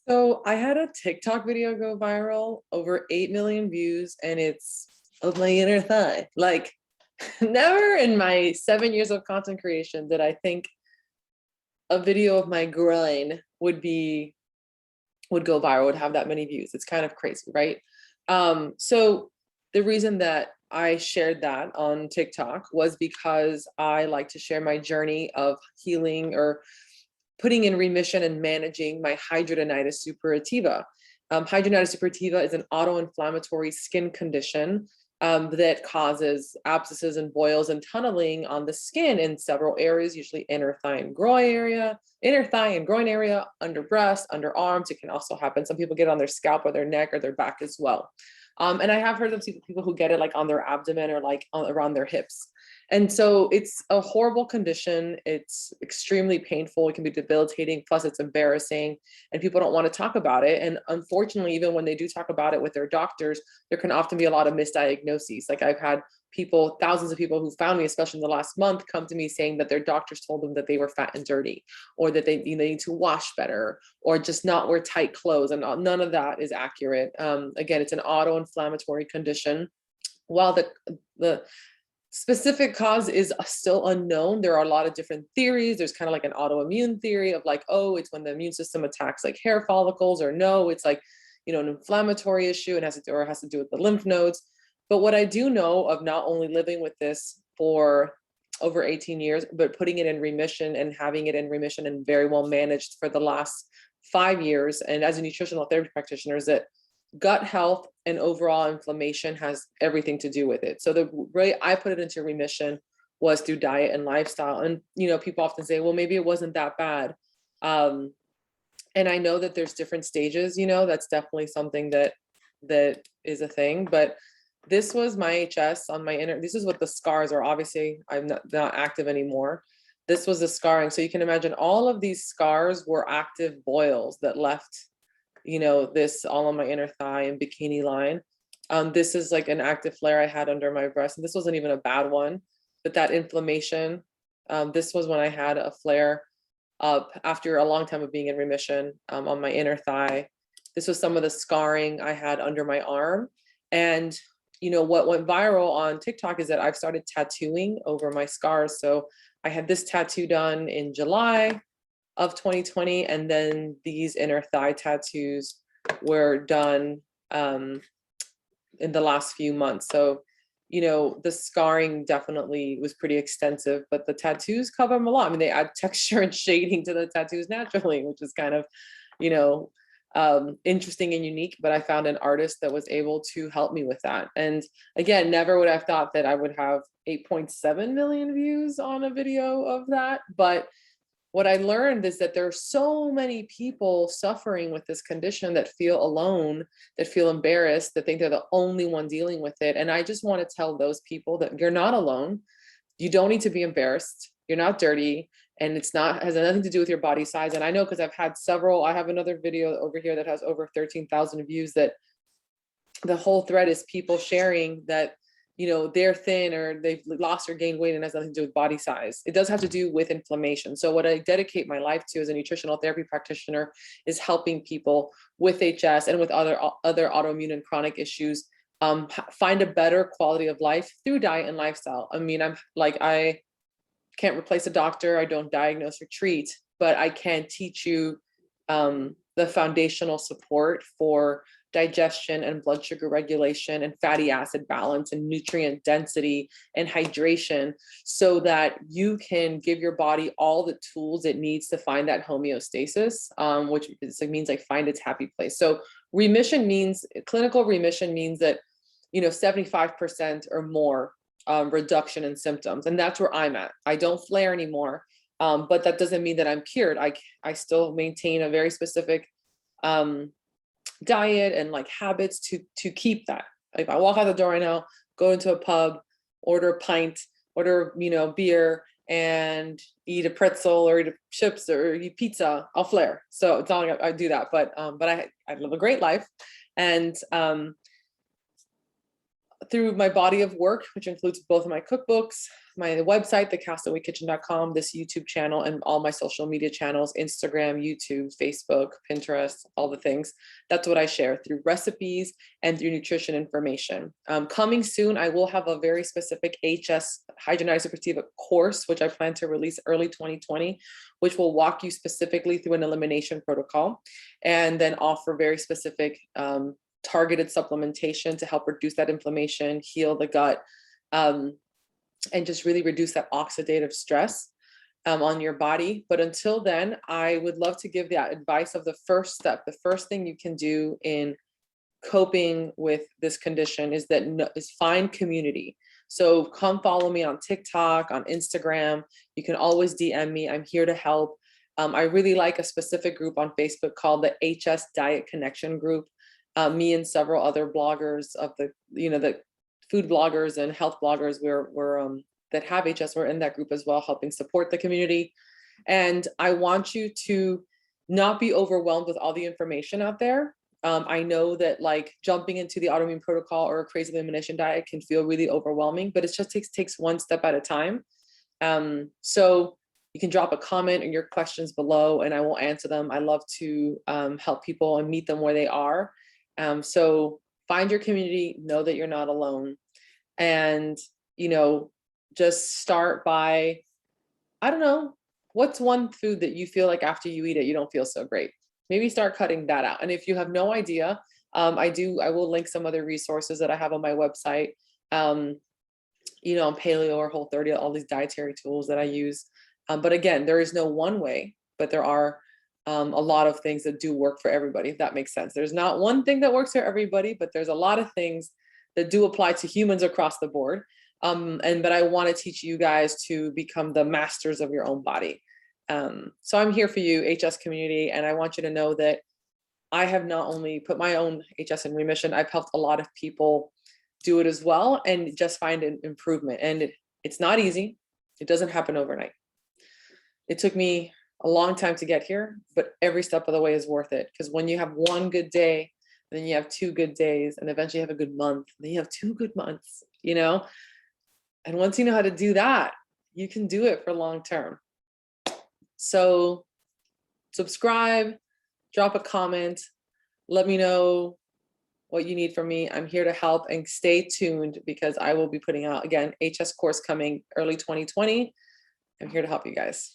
So I had a TikTok video go viral, over 8 million views, and it's of my inner thigh. Like, never in my 7 years of content creation did I think a video of my groin would go viral, would have that many views. It's kind of crazy, right? So the reason that I shared that on TikTok was because I like to share my journey of healing or putting in remission and managing my hidradenitis suppurativa. Hidradenitis suppurativa is an auto-inflammatory skin condition that causes abscesses and boils and tunneling on the skin in several areas, usually inner thigh and groin area, under breast, under arms. It can also happen. Some people get it on their scalp or their neck or their back as well. And I have heard of people who get it like on their abdomen or like around their hips. And so it's a horrible condition. It's extremely painful. It can be debilitating. Plus it's embarrassing and people don't want to talk about it. And unfortunately, even when they do talk about it with their doctors, there can often be a lot of misdiagnoses. Like I've had people, thousands of people who found me, especially in the last month, come to me saying that their doctors told them that they were fat and dirty, or that they need to wash better, or just not wear tight clothes. And none of that is accurate. Again, it's an auto-inflammatory condition. While the specific cause is still unknown, there are a lot of different theories. There's kind of like an autoimmune theory of like, oh, it's when the immune system attacks like hair follicles, or no, it's like, an inflammatory issue and has to do with the lymph nodes. But what I do know of not only living with this for over 18 years, but putting it in remission and having it in remission and very well managed for the last 5 years, and as a nutritional therapy practitioner, is that gut health and overall inflammation has everything to do with it. So the way I put it into remission was through diet and lifestyle. And, people often say, well, maybe it wasn't that bad. And I know that there's different stages, that's definitely something that is a thing, but this was my HS on my inner, this is what the scars are. Obviously I'm not active anymore. This was the scarring. So you can imagine all of these scars were active boils that left this all on my inner thigh and bikini line. This is like an active flare I had under my breast, and this wasn't even a bad one, but that inflammation, this was when I had a flare up after a long time of being in remission on my inner thigh. This was some of the scarring I had under my arm. And what went viral on TikTok is that I've started tattooing over my scars. So I had this tattoo done in July of 2020, and then these inner thigh tattoos were done in the last few months. So, the scarring definitely was pretty extensive, but the tattoos cover them a lot. I mean, they add texture and shading to the tattoos naturally, which is kind of, interesting and unique. But I found an artist that was able to help me with that. And again, never would have thought that I would have 8.7 million views on a video of that. But what I learned is that there are so many people suffering with this condition that feel alone, that feel embarrassed, that think they're the only one dealing with it. And I just want to tell those people that you're not alone. You don't need to be embarrassed. You're not dirty. And has nothing to do with your body size. And I know, because I've had I have another video over here that has over 13,000 views, that the whole thread is people sharing that they're thin or they've lost or gained weight, and has nothing to do with body size. It does have to do with inflammation. So what I dedicate my life to as a nutritional therapy practitioner is helping people with HS and with other autoimmune and chronic issues find a better quality of life through diet and lifestyle. I mean, I can't replace a doctor. I don't diagnose or treat, but I can teach you the foundational support for digestion and blood sugar regulation and fatty acid balance and nutrient density and hydration, so that you can give your body all the tools it needs to find that homeostasis, which means like find its happy place. So clinical remission means that 75% or more reduction in symptoms, and that's where I'm at. I don't flare anymore, but that doesn't mean that I'm cured. I still maintain a very specific diet and like habits to keep that. If I walk out the door right now, go into a pub, order a pint, order beer, and eat a pretzel or eat chips or eat pizza, I'll flare. So it's not like I do that, but I live a great life. And through my body of work, which includes both of my cookbooks, my website, thecastawaykitchen.com, this YouTube channel, and all my social media channels, Instagram, YouTube, Facebook, Pinterest, all the things. That's what I share through recipes and through nutrition information. Coming soon, I will have a very specific HS, Hidradenitis Suppurativa course, which I plan to release early 2020, which will walk you specifically through an elimination protocol and then offer very specific targeted supplementation to help reduce that inflammation, heal the gut, and just really reduce that oxidative stress on your body. But until then, I would love to give that advice of the first step. The first thing you can do in coping with this condition is find community. So come follow me on TikTok, on Instagram. You can always DM me. I'm here to help. I really like a specific group on Facebook called the HS Diet Connection Group. Me and several other bloggers of the food bloggers and health bloggers that have HS, we're in that group as well, helping support the community. And I want you to not be overwhelmed with all the information out there. I know that like jumping into the autoimmune protocol or a crazy elimination diet can feel really overwhelming, but it just takes one step at a time. So you can drop a comment or your questions below and I will answer them. I love to help people and meet them where they are. So find your community, know that you're not alone, and, just start by, I don't know, what's one food that you feel like after you eat it, you don't feel so great? Maybe start cutting that out. And if you have no idea, I will link some other resources that I have on my website, on Paleo or Whole30, all these dietary tools that I use. But again, there is no one way, but there are a lot of things that do work for everybody, if that makes sense. There's not one thing that works for everybody, but there's a lot of things that do apply to humans across the board. But I want to teach you guys to become the masters of your own body. So I'm here for you, HS community, and I want you to know that I have not only put my own HS in remission, I've helped a lot of people do it as well and just find an improvement. And it's not easy. It doesn't happen overnight. It took me a long time to get here, but every step of the way is worth it. Because when you have one good day, then you have 2 good days, and eventually you have a good month, then you have 2 good months, And once you know how to do that, you can do it for long term. So subscribe, drop a comment, let me know what you need from me. I'm here to help, and stay tuned because I will be putting out, again, HS course coming early 2020. I'm here to help you guys.